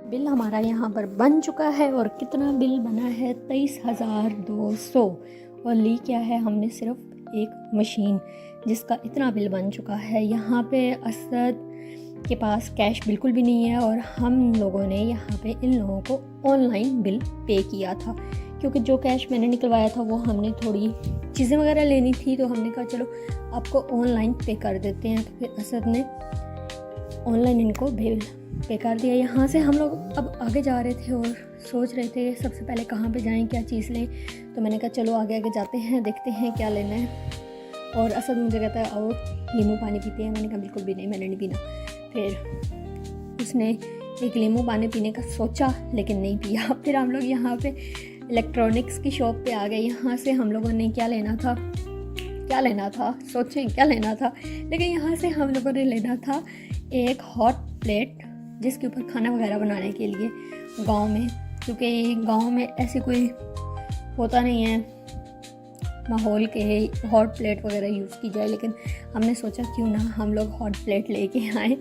Bill हमारा यहाँ पर बन चुका है और कितना बिल बना है 23,200। और ली क्या है हमने सिर्फ एक मशीन जिसका इतना बिल बन चुका है। यहाँ पे असद के पास कैश बिल्कुल भी नहीं है और हम लोगों ने यहाँ पे इन लोगों को ऑनलाइन बिल पे किया था, क्योंकि जो कैश मैंने निकलवाया था वो हमने थोड़ी चीज़ें वगैरह लेनी थी, तो हमने कहा चलो आपको ऑनलाइन पे कर देते हैं। तो फिर असद ने ऑनलाइन इनको बिल पे कर दिया। यहाँ से हम लोग अब आगे जा रहे थे और सोच रहे थे सबसे पहले कहाँ पे जाएं, क्या चीज़ लें। तो मैंने कहा चलो आगे आगे जाते हैं, देखते हैं क्या लेना है। और असद मुझे कहता है आओ नींबू पानी पीते हैं। मैंने कहा बिल्कुल भी नहीं, मैंने नहीं पीना। फिर उसने एक नींबू पानी पीने का सोचा लेकिन नहीं पिया। फिर हम लोग यहाँ पे इलेक्ट्रॉनिक्स की शॉप पे आ गए। यहाँ से हम लोगों ने क्या लेना था सोचें क्या लेना था, लेकिन यहाँ से हम लोगों ने लेना था एक हॉट प्लेट जिसके ऊपर खाना वगैरह बनाने के लिए गांव में, क्योंकि गांव में ऐसे कोई होता नहीं है माहौल के हॉट प्लेट वगैरह यूज़ की जाए। लेकिन हमने सोचा क्यों ना हम लोग हॉट प्लेट लेके आए।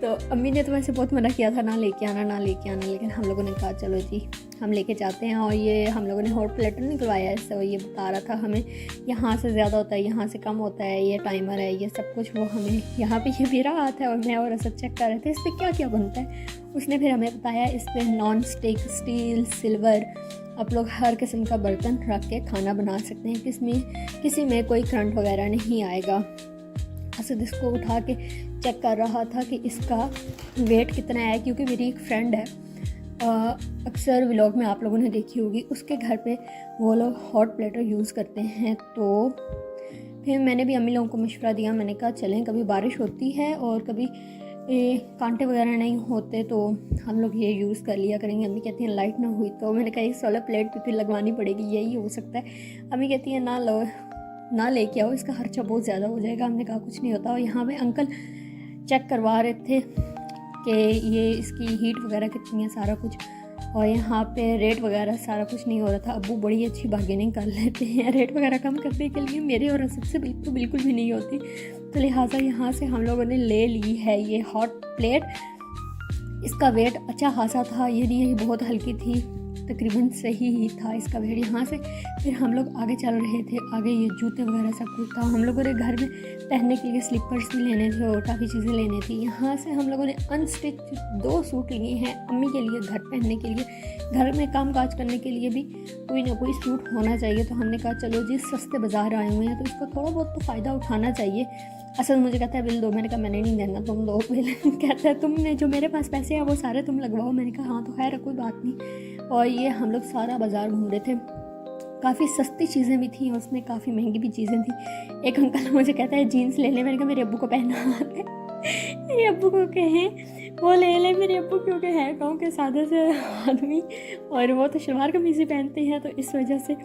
तो अम्मी ने तो वैसे बहुत मना किया था ना लेके आना, लेकिन हम लोगों ने कहा चलो जी हम लेके जाते हैं। और ये हम लोगों ने हॉट प्लेट निकलवाया है, इससे ये बता रहा था हमें यहाँ से ज़्यादा होता है, यहाँ से कम होता है, ये टाइमर है, ये सब कुछ वो हमें यहाँ पे ये मेरा हाथ है और मैं और असद चेक कर रहे थे इस पर क्या क्या बनता है। उसने फिर हमें बताया इस पर नॉन स्टिक, स्टील, सिल्वर, आप लोग हर किस्म का बर्तन रख के खाना बना सकते हैं, किसी में कोई करंट वगैरह नहीं आएगा। असद इसको उठा के चेक कर रहा था कि इसका वेट कितना है, क्योंकि मेरी एक फ्रेंड है, अक्सर व्लॉग में आप लोगों ने देखी होगी, उसके घर पे वो लोग हॉट प्लेटर यूज़ करते हैं। तो फिर मैंने भी अम्मी लोगों को मशवरा दिया, मैंने कहा चलें, कभी बारिश होती है और कभी कांटे वगैरह नहीं होते तो हम लोग ये यूज़ कर लिया करेंगे। अम्मी कहती हैं लाइट ना हुई तो, मैंने कहा एक सोलर प्लेट पे फिर लगवानी पड़ेगी, यही हो सकता है। अम्मी कहती है ना लेके आओ, इसका खर्चा बहुत ज़्यादा हो जाएगा। हमने कहा कुछ नहीं होता। और यहाँ पे अंकल चेक करवा रहे थे कि ये इसकी हीट वगैरह कितनी है, सारा कुछ। और यहाँ पे रेट वगैरह सारा कुछ नहीं हो रहा था। अब्बू बड़ी अच्छी बार्गेनिंग कर लेते हैं रेट वगैरह कम करने के लिए, मेरे और असद से बिल्कुल भी नहीं होती। तो लिहाजा यहाँ से हम लोगों ने ले ली है ये हॉट प्लेट। इसका वेट अच्छा खासा था, ये नहीं है बहुत हल्की थी, तकरीबन सही ही था इसका वेट। यहाँ से फिर हम लोग आगे चल रहे थे, आगे ये जूते वगैरह सब कुछ था। हम लोगों ने घर में पहनने के लिए स्लीपर्स भी लेने थे और काफ़ी चीज़ें लेनी थी। यहाँ से हम लोगों ने अनस्टिच 2 सूट लिए हैं अम्मी के लिए, घर पहनने के लिए, घर में काम काज करने के लिए भी कोई ना कोई सूट होना चाहिए। तो हमने कहा चलो जी सस्ते बाज़ार आए हुए हैं तो इसका थोड़ा बहुत तो फ़ायदा उठाना चाहिए। असल मुझे कहता है बिल दो, मैंने कहा मैंने नहीं देना, तुम दो बिल। कहता है तुमने जो मेरे पास पैसे हैं वो सारे तुम लगवाओ। मैंने कहा हाँ तो खैर कोई बात नहीं। और ये हम लोग सारा बाज़ार घूम रहे थे, काफ़ी सस्ती चीज़ें भी थी और उसमें काफ़ी महंगी भी चीज़ें थी। एक अंकल मुझे कहता है जीन्स ले ले, मैंने कहा मेरे अब्बू को पहना है। मेरे अब्बू को कहें वो ले ले, मेरे अब्बू क्योंकि है गाँव के सादे से आदमी और वो तो शलवार कमीज़ ही पहनते हैं, तो इस वजह से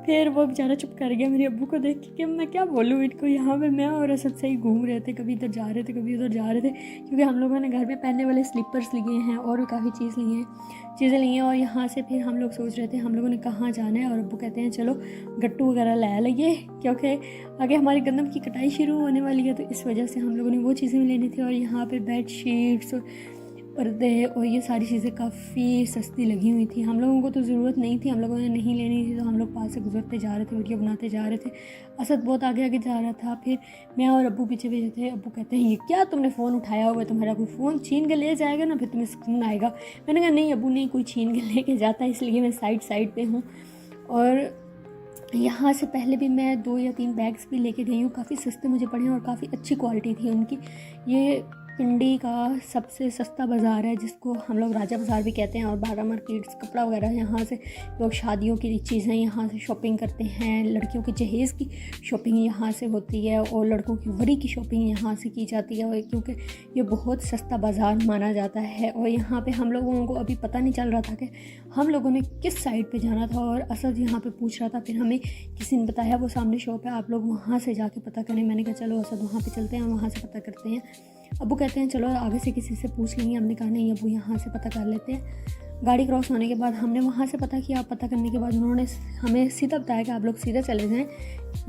फिर वो बेचारा चुप कर गया मेरे अब्बू को देख के कि मैं क्या बोलूँ इनको। यहाँ पे मैं और असद से ही घूम रहे थे, कभी इधर जा रहे थे कभी उधर जा रहे थे, क्योंकि हम लोगों ने घर में पहनने वाले स्लीपर्स लिए हैं और भी काफ़ी चीज़ें ली हैं। और यहाँ से फिर हम लोग सोच रहे थे हम लोगों ने कहाँ जाना है, और अब्बू कहते हैं चलो गट्टू वगैरह ले लइए, क्योंकि आगे हमारी गंदम की कटाई शुरू होने वाली है। तो इस वजह से हम लोगों ने वो चीज़ें भी लेनी थी। और यहाँ पर बेड शीट्स और पर्दे और ये सारी चीज़ें काफ़ी सस्ती लगी हुई थी। हम लोगों को तो ज़रूरत नहीं थी, हम लोगों ने नहीं लेनी थी, तो हम लोग पास से गुजरते जा रहे थे, वीडियो बनाते जा रहे थे। असद बहुत आगे आगे जा रहा था, फिर मैं और अब्बू पीछे थे। अब्बू कहते हैं ये क्या तुमने फ़ोन उठाया हुआ है, तुम्हारा कोई फ़ोन छीन के ले जाएगा ना, फिर तुम्हें सुकून आएगा। मैंने कहा नहीं अब्बू नहीं, कोई छीन के लेके जाता, इसलिए मैं साइड पे हूँ। और यहाँ से पहले भी मैं 2 या 3 बैग्स भी लेके गई हूँ, काफ़ी सस्ते मुझे पड़े और काफ़ी अच्छी क्वालिटी थी उनकी। ये पिंडी का सबसे सस्ता बाज़ार है जिसको हम लोग राजा बाज़ार भी कहते हैं। और बागा मार्केट्स, कपड़ा वगैरह, यहाँ से लोग शादियों की चीज़ें यहाँ से शॉपिंग करते हैं, लड़कियों के जहेज़ की शॉपिंग यहाँ से होती है और लड़कों की वरी की शॉपिंग यहाँ से की जाती है, और क्योंकि ये बहुत सस्ता बाज़ार माना जाता है। और यहाँ पे हम लोगों को अभी पता नहीं चल रहा था कि हम लोगों ने किस साइड पे जाना था, और असद यहाँ पे पूछ रहा था, फिर हमें किसी ने बताया वो सामने शॉप है, आप लोग वहाँ से जाके पता करें। मैंने कहा चलो असद वहाँ पे चलते हैं, वहाँ से पता करते हैं। अब्बू कहते हैं चलो आगे से किसी से पूछ लेंगे। हमने कहा नहीं अब्बू यहाँ से पता कर लेते हैं। गाड़ी क्रॉस होने के बाद हमने वहाँ से पता किया, पता करने के बाद उन्होंने हमें सीधा बताया कि आप लोग सीधे चले जाएँ,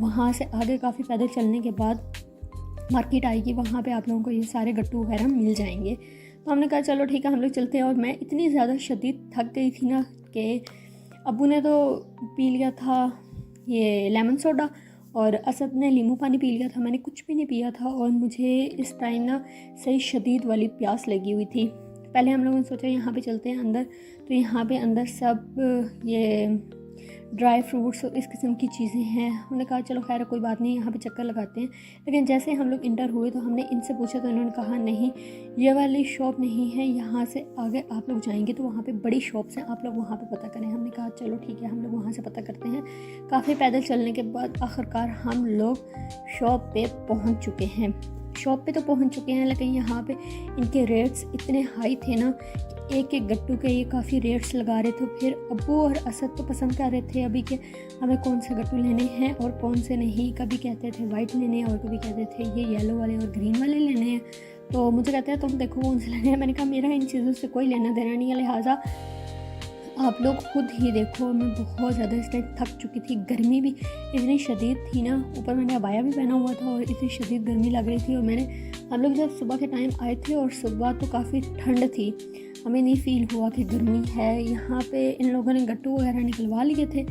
वहाँ से आगे काफ़ी पैदल चलने के बाद मार्केट आएगी, वहाँ पे आप लोगों को ये सारे गट्टू वगैरह मिल जाएंगे। तो हमने कहा चलो ठीक है हम लोग चलते हैं। और मैं इतनी ज़्यादा शदीद थक गई थी ना कि अब्बू ने तो पी लिया था ये लेमन सोडा और असद ने नींबू पानी पी लिया था, मैंने कुछ भी नहीं पिया था। और मुझे इस टाइम ना सही शदीद वाली प्यास लगी हुई थी। पहले हम लोगों ने सोचा यहाँ पे चलते हैं अंदर, तो यहाँ पे अंदर सब ये ड्राई फ्रूट्स और इस किस्म की चीज़ें हैं। हमने कहा चलो खैर कोई बात नहीं, यहाँ पे चक्कर लगाते हैं। लेकिन जैसे हम लोग इंटर हुए तो हमने इनसे पूछा तो इन्होंने कहा नहीं ये वाली शॉप नहीं है, यहाँ से आगे आप लोग जाएंगे तो वहाँ पे बड़ी शॉप्स हैं, आप लोग वहाँ पे पता करें। हमने कहा चलो ठीक है हम लोग वहाँ से पता करते हैं। काफ़ी पैदल चलने के बाद आखिरकार हम लोग शॉप पे पहुँच चुके हैं। शॉप पे तो पहुँच चुके हैं लेकिन यहाँ पे इनके रेट्स इतने हाई थे ना, एक एक गट्टू के ये काफ़ी रेट्स लगा रहे थे। फिर अब्बू और असद तो पसंद कर रहे थे अभी कि हमें कौन से गट्टू लेने हैं और कौन से नहीं। कभी कहते थे वाइट लेने हैं और कभी कहते थे ये येलो वाले और ग्रीन वाले लेने हैं। तो मुझे कहते हैं तुम देखो कौन से लेने हैं। मैंने कहा मेरा इन चीज़ों से कोई लेना देना नहीं है, लिहाजा आप लोग खुद ही देखो। मैं बहुत ज़्यादा इस टाइम थक चुकी थी, गर्मी भी इतनी शदीद थी ना, ऊपर मैंने अबाया भी पहना हुआ था और इतनी शदीद गर्मी लग रही थी। और हम लोग जब सुबह के टाइम आए थे और सुबह तो काफ़ी ठंड थी, हमें नहीं फील हुआ कि गर्मी है। यहाँ पे इन लोगों ने गट्टू वगैरह निकलवा लिए थे।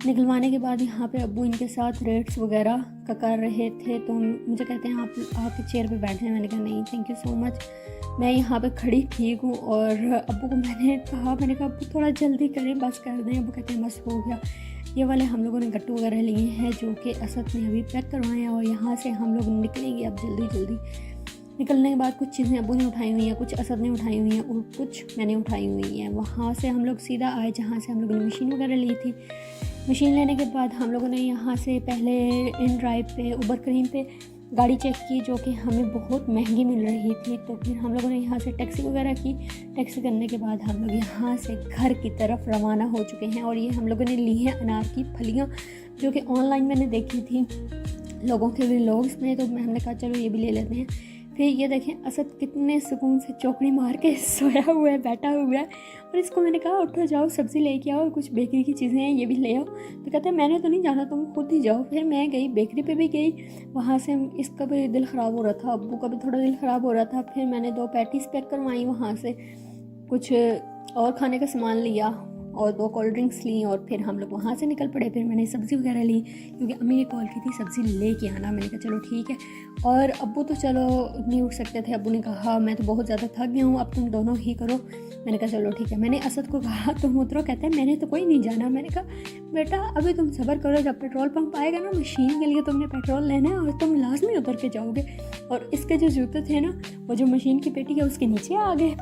निकलवाने के बाद यहाँ पे अब्बू इनके साथ रेट्स वगैरह का कर रहे थे। तो मुझे कहते हैं आप चेयर पे बैठ जाएं। मैंने कहा नहीं थैंक यू सो मच, मैं यहाँ पे खड़ी ठीक हूँ। और अब्बू को मैंने कहा अब्बू थोड़ा जल्दी करें, बस कर दें। अब्बू कहते हैं बस हो गया। ये वाले हम लोगों ने गट्टू वगैरह लिए हैं जो कि असद ने अभी पैक करवाए हैं और यहाँ से हम लोग निकलेंगे अब जल्दी। निकलने के बाद कुछ चीज़ें अब्बू ने उठाई हुई हैं, कुछ असद ने उठाई हुई हैं और कुछ मैंने उठाई हुई हैं। वहाँ से हम लोग सीधा आए जहाँ से हम लोगों ने मशीन वगैरह ली थी। मशीन लेने के बाद हम लोगों ने यहाँ से पहले इन ड्राइव पे उबर क्रीम पे गाड़ी चेक की जो कि हमें बहुत महंगी मिल रही थी। तो फिर हम लोगों ने यहाँ से टैक्सी वगैरह की। टैक्सी करने के बाद हम लोग यहाँ से घर की तरफ रवाना हो चुके हैं। और ये हम लोगों ने ली हैं अनार की फलियाँ जो कि ऑनलाइन मैंने देखी थी लोगों के व्लॉग्स में, तो हमने कहा चलो ये भी ले लेते हैं। फिर ये देखें असद कितने सुकून से चौकड़ी मार के सोया हुआ है, बैठा हुआ है। और इसको मैंने कहा उठो जाओ सब्ज़ी लेके आओ और कुछ बेकरी की चीज़ें हैं ये भी ले आओ। तो कहते हैं मैंने तो नहीं जाना, तुम खुद ही जाओ। फिर मैं गई बेकरी पे भी गई, वहाँ से इसका भी दिल ख़राब हो रहा था, अब्बू का भी थोड़ा दिल ख़राब हो रहा था। फिर मैंने 2 पैटीज़ पैक करवाई, वहाँ से कुछ और खाने का सामान लिया और 2 कोल्ड ड्रिंक्स ली और फिर हम लोग वहाँ से निकल पड़े। फिर मैंने सब्ज़ी वगैरह ली क्योंकि अम्मी ने कॉल की थी सब्ज़ी लेके आना। मैंने कहा चलो ठीक है। और अब्बू तो चलो नहीं उठ सकते थे, अब्बू ने कहा मैं तो बहुत ज़्यादा थक गया हूँ, अब तुम दोनों ही करो। मैंने कहा चलो ठीक है। मैंने असद को कहा तुम उतरो, कहते हैं मैंने तो कोई नहीं जाना। मैंने कहा बेटा अभी तुम सब्र करो, जब पेट्रोल पंप आएगा ना मशीन के लिए तुमने पेट्रोल लेना है और तुम लाजमी उतर के जाओगे। और इसके जो जूते थे ना वो जो मशीन की पेटी है उसके नीचे आ गए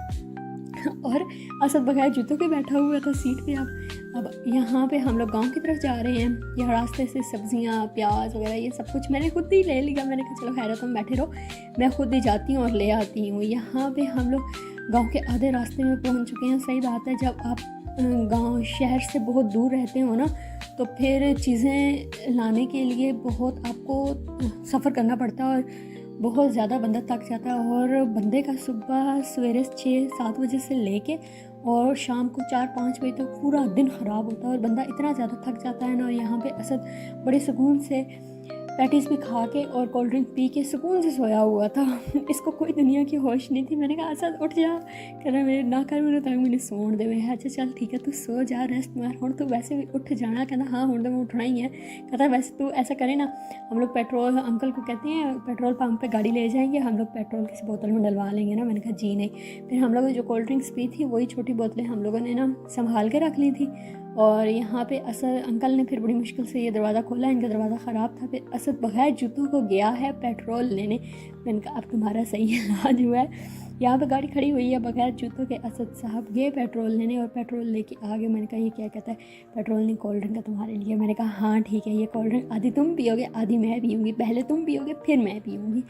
और असद बगैर जूतों के बैठा हुआ था सीट पे। अब यहाँ पे हम लोग गांव की तरफ जा रहे हैं। यहाँ रास्ते से सब्जियाँ प्याज वगैरह ये सब कुछ मैंने खुद ही ले लिया। मैंने कहा चलो खैर तुम बैठे रहो, मैं खुद ही जाती हूँ और ले आती हूँ। यहाँ पे हम लोग गांव के आधे रास्ते में पहुँच चुके हैं। सही बात है, जब आप गांव शहर से बहुत दूर रहते हो ना तो फिर चीज़ें लाने के लिए बहुत आपको सफ़र करना पड़ता है और बहुत ज़्यादा बंदा थक जाता है। और बंदे का सुबह सवेरे 6-7 बजे से लेके और शाम को 4-5 बजे तक पूरा दिन ख़राब होता है और बंदा इतना ज़्यादा थक जाता है ना। और यहाँ पे असद बड़े सुकून से पैटीज़ भी खा के और कोल्ड ड्रिंक पी के सुकून से सोया हुआ था। इसको कोई दुनिया की होश नहीं थी। मैंने कहा असद उठ जा, कह रहा मेरे ना कर मेरे तक मैंने सोन दे। अच्छा चल ठीक है तू सो जा, रेस्ट मार, हुण तू वैसे भी उठ जाना। कहना हाँ हुण तो मैं उठना ही है। कहता वैसे तू ऐसा करे ना, हम लोग पेट्रोल अंकल को कहते हैं पेट्रोल पम्प पे गाड़ी ले जाएंगे, हम लोग पेट्रोल किसी बोतल में डलवा लेंगे ना। मैंने कहा जी नहीं। फिर हम लोग जो कोल्ड ड्रिंक्स पी थी वही छोटी बोतलें हम लोगों ने ना संभाल के रख ली थी। और यहाँ पे असद अंकल ने फिर बड़ी मुश्किल से ये दरवाज़ा खोला, इनका दरवाज़ा ख़राब था। फिर असद बगैर जूतों को गया है पेट्रोल लेने। मैंने कहा अब तुम्हारा सही इलाज हुआ है। यहाँ पे गाड़ी खड़ी हुई है बगैर जूतों के। असद साहब गए पेट्रोल लेने और पेट्रोल लेके आ गए। मैंने कहा ये क्या कहता है, पेट्रोल नहीं कोल्ड ड्रिंक का तुम्हारे लिए। मैंने कहा हाँ ठीक है, ये कोल्ड ड्रिंक आधी तुम पियोगे आधी मैं पीऊँगी, पहले तुम पियोगे फिर मैं पीऊँगी।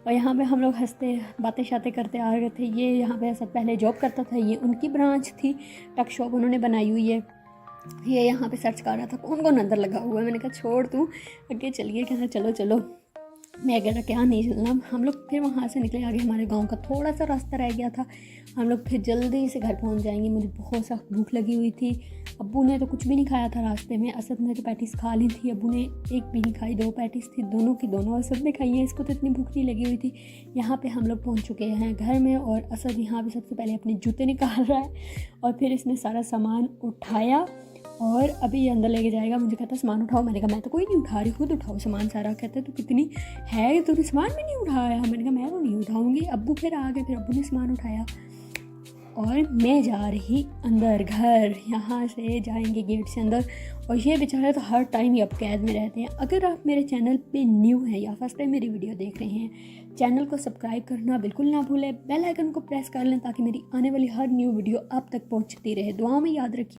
और यहाँ पे हम लोग हंसते बातें शातें करते आ रहे थे। ये यहाँ पे असद पहले जॉब करता था, ये उनकी ब्रांच थी, टक शॉप उन्होंने बनाई हुई है। ये यहाँ पे सर्च कर रहा था कौन कौन अंदर लगा हुआ है। मैंने कहा छोड़ तू आगे चलिए, कहना चलो चलो। मैं कह रहा क्या नहीं चलना। हम लोग फिर वहाँ से निकले, आगे हमारे गांव का थोड़ा सा रास्ता रह गया था, हम लोग फिर जल्दी से घर पहुँच जाएंगे। मुझे बहुत सख्त भूख लगी हुई थी। अब्बू ने तो कुछ भी नहीं खाया था रास्ते में, असद ने तो पैटीज़ खा ली थी, अब्बू ने एक भी नहीं खाई, 2 पैटीज़ थी, दोनों की दोनों असद ने खाई हैं। इसको तो इतनी भूख नहीं लगी हुई थी। यहाँ पे हम लोग पहुँच चुके हैं घर में और असद यहाँ पे सबसे पहले अपने जूते निकाल रहा है और फिर इसने सारा सामान उठाया और अभी ये अंदर लेके जाएगा। मुझे कहता सामान उठाओ, मैंने कहा मैं तो कोई नहीं उठा रही, खुद उठाओ सामान सारा। कहते तो कितनी है, तूने सामान भी नहीं उठाया। मैंने कहा मैं तो नहीं उठाऊंगी। अब्बू फिर आ गए, फिर अब्बू ने सामान उठाया और मैं जा रही अंदर घर। यहाँ से जाएंगे गेट से अंदर। और ये बेचारे तो हर टाइम ही अब कैद में रहते हैं। अगर आप मेरे चैनल पे न्यू हैं या फर्स्ट टाइम मेरी वीडियो देख रहे हैं, चैनल को सब्सक्राइब करना बिल्कुल ना भूलें, बेल आइकन को प्रेस कर लें ताकि मेरी आने वाली हर न्यू वीडियो आप तक पहुँचती रहे। दुआओं में याद रखिए।